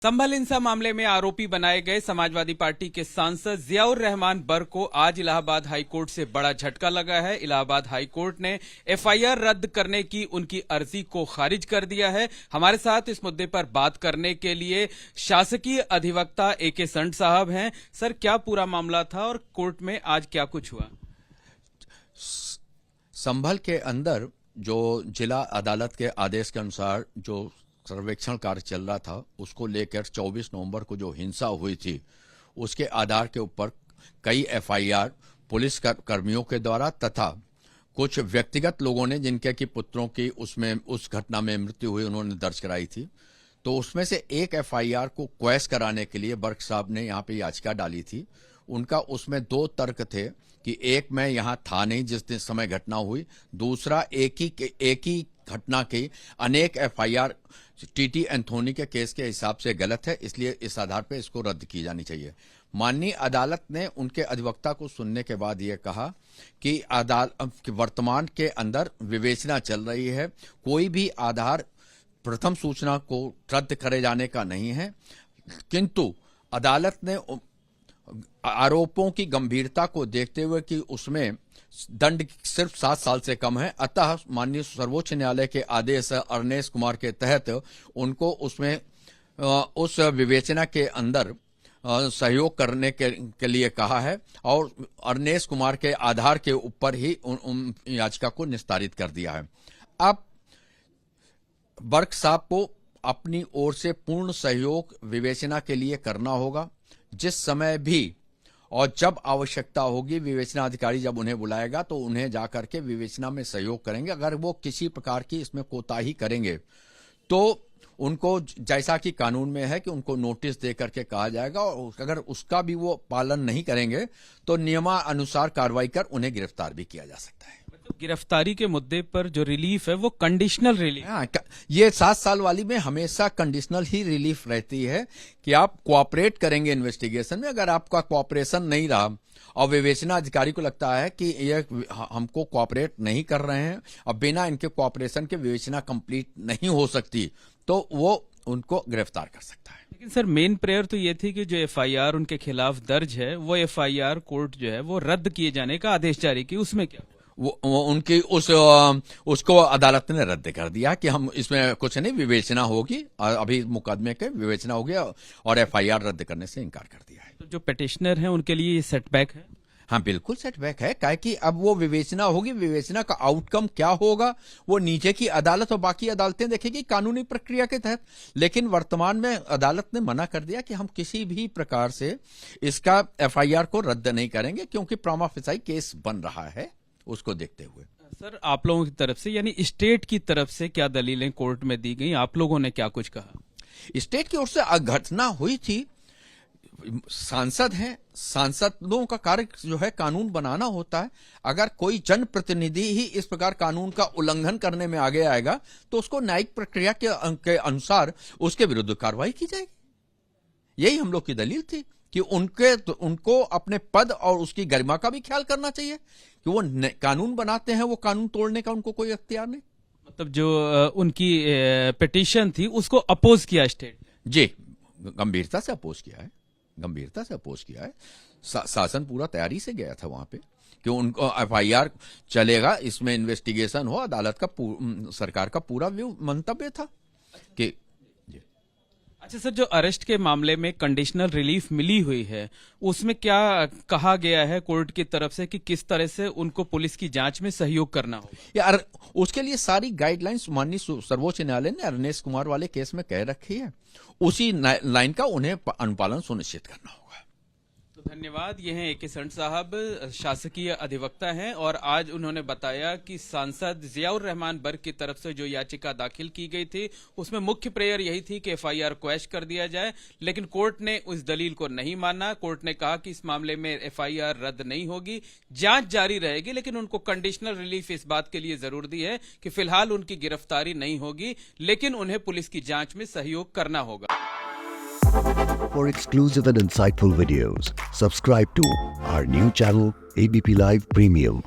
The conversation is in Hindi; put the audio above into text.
संभल हिंसा मामले में आरोपी बनाए गए समाजवादी पार्टी के सांसद जियाउर रहमान बर को आज इलाहाबाद हाईकोर्ट से बड़ा झटका लगा है। इलाहाबाद हाईकोर्ट ने एफआईआर रद्द करने की उनकी अर्जी को खारिज कर दिया है। हमारे साथ इस मुद्दे पर बात करने के लिए शासकीय अधिवक्ता एके संट साहब हैं। सर, क्या पूरा मामला था और कोर्ट में आज क्या कुछ हुआ? संभल के अंदर जो जिला अदालत के आदेश के अनुसार जो सर्वेक्षण कार्य चल रहा था, उसको लेकर 24 नवंबर को जो हिंसा हुई थी, उसके आधार के ऊपर कई एफआईआर पुलिस कर्मियों के द्वारा तथा कुछ व्यक्तिगत लोगों ने जिनके कि पुत्रों की उस घटना में मृत्यु हुई, उन्होंने दर्ज कराई थी। तो उसमें से एक एफआईआर को क्वैश कराने के लिए बर्क साहब ने यहाँ पे याचिका डाली थी। उनका उसमें दो तर्क थे कि एक, मैं यहाँ था नहीं जिस दिन समय घटना हुई, दूसरा एक ही घटना की अनेक एफआईआर टीटी एंथोनी के केस के हिसाब से गलत है, इसलिए इस आधार पर इसको रद्द की जानी चाहिए। माननीय अदालत ने उनके अधिवक्ता को सुनने के बाद यह कहा कि वर्तमान के अंदर विवेचना चल रही है, कोई भी आधार प्रथम सूचना को रद्द करे जाने का नहीं है, किंतु अदालत ने आरोपों की गंभीरता को देखते हुए कि उसमें दंड सिर्फ 7 साल से कम है, अतः माननीय सर्वोच्च न्यायालय के आदेश अर्नेश कुमार के तहत उनको उसमें उस विवेचना के अंदर सहयोग करने के लिए कहा है और अर्नेश कुमार के आधार के ऊपर ही उन याचिका को निस्तारित कर दिया है। अब बर्क साहब को अपनी ओर से पूर्ण सहयोग विवेचना के लिए करना होगा। जिस समय भी और जब आवश्यकता होगी, विवेचना अधिकारी जब उन्हें बुलाएगा तो उन्हें जाकर के विवेचना में सहयोग करेंगे। अगर वो किसी प्रकार की इसमें कोताही करेंगे तो उनको, जैसा कि कानून में है कि उनको नोटिस दे करके कहा जाएगा, और अगर उसका भी वो पालन नहीं करेंगे तो नियमानुसार कार्रवाई कर उन्हें गिरफ्तार भी किया जा सकता है। गिरफ्तारी के मुद्दे पर जो रिलीफ है वो कंडीशनल रिलीफ, ये 7 साल वाली में हमेशा कंडीशनल ही रिलीफ रहती है कि आप कोऑपरेट करेंगे इन्वेस्टिगेशन में। अगर आपका कोऑपरेशन नहीं रहा और विवेचना अधिकारी को लगता है कि ये हमको कोऑपरेट नहीं कर रहे हैं और बिना इनके कोऑपरेशन के विवेचना कंप्लीट नहीं हो सकती, तो वो उनको गिरफ्तार कर सकता है। लेकिन सर, मेन प्रेयर तो ये थी कि जो एफआईआर उनके खिलाफ दर्ज है वो एफआईआर कोर्ट जो है वो रद्द किए जाने का आदेश जारी की, उसमें क्या? वो उनकी उसको अदालत ने रद्द कर दिया कि हम इसमें कुछ नहीं, विवेचना होगी, अभी मुकदमे के विवेचना होगी और एफआईआर रद्द करने से इनकार कर दिया है। तो जो पिटिशनर हैं उनके लिए ये सेटबैक है? हाँ, बिल्कुल सेटबैक है, काहे कि अब वो विवेचना होगी, विवेचना का आउटकम क्या होगा वो नीचे की अदालत और बाकी अदालतें देखेगी कानूनी प्रक्रिया के तहत। लेकिन वर्तमान में अदालत ने मना कर दिया कि हम किसी भी प्रकार से इसका एफआईआर को रद्द नहीं करेंगे, क्योंकि प्रमा फेसाई केस बन रहा है, उसको देखते हुए। सर, आप लोगों की तरफ से यानी स्टेट की तरफ से क्या दलीलें कोर्ट में दी गई? आप लोगों ने क्या कुछ कहा? स्टेट की ओर से घटना हुई थी, सांसद हैं, सांसदों का कार्य जो है कानून बनाना होता है। अगर कोई जनप्रतिनिधि ही इस प्रकार कानून का उल्लंघन करने में आगे आएगा तो उसको न्यायिक प्रक्रिया के अनुसार उसके विरुद्ध कार्रवाई की जाएगी। यही हम लोग की दलील थी कि उनको अपने पद और उसकी गरिमा का भी ख्याल करना चाहिए कि वो कानून बनाते हैं, वो कानून तोड़ने का उनको कोई अख्तियार नहीं। मतलब जो उनकी पिटीशन थी उसको अपोज किया स्टेट? जी, गंभीरता से अपोज किया है, गंभीरता से अपोज किया है। शासन पूरा तैयारी से गया था वहां पे कि उनको एफआईआर चलेगा, इसमें इन्वेस्टिगेशन हो। अदालत का सरकार का पूरा मंतव्य था कि अच्छा सर, जो अरेस्ट के मामले में कंडीशनल रिलीफ मिली हुई है उसमें क्या कहा गया है कोर्ट की तरफ से कि किस तरह से उनको पुलिस की जांच में सहयोग करना हो? यार, उसके लिए सारी गाइडलाइंस माननीय सर्वोच्च न्यायालय ने अर्नेश कुमार वाले केस में कह रखी है, उसी लाइन का उन्हें अनुपालन सुनिश्चित करना होगा। तो धन्यवाद। ये हैं एके संट साहब, शासकीय अधिवक्ता हैं, और आज उन्होंने बताया कि सांसद जियाउर रहमान बर्क की तरफ से जो याचिका दाखिल की गई थी उसमें मुख्य प्रेयर यही थी कि एफआईआर क्वैश कर दिया जाए, लेकिन कोर्ट ने उस दलील को नहीं माना। कोर्ट ने कहा कि इस मामले में एफआईआर रद्द नहीं होगी, जांच जारी रहेगी, लेकिन उनको कंडीशनल रिलीफ इस बात के लिए जरूर दी है कि फिलहाल उनकी गिरफ्तारी नहीं होगी, लेकिन उन्हें पुलिस की जांच में सहयोग करना होगा। For exclusive and insightful videos, subscribe to our new channel ABP Live Premium.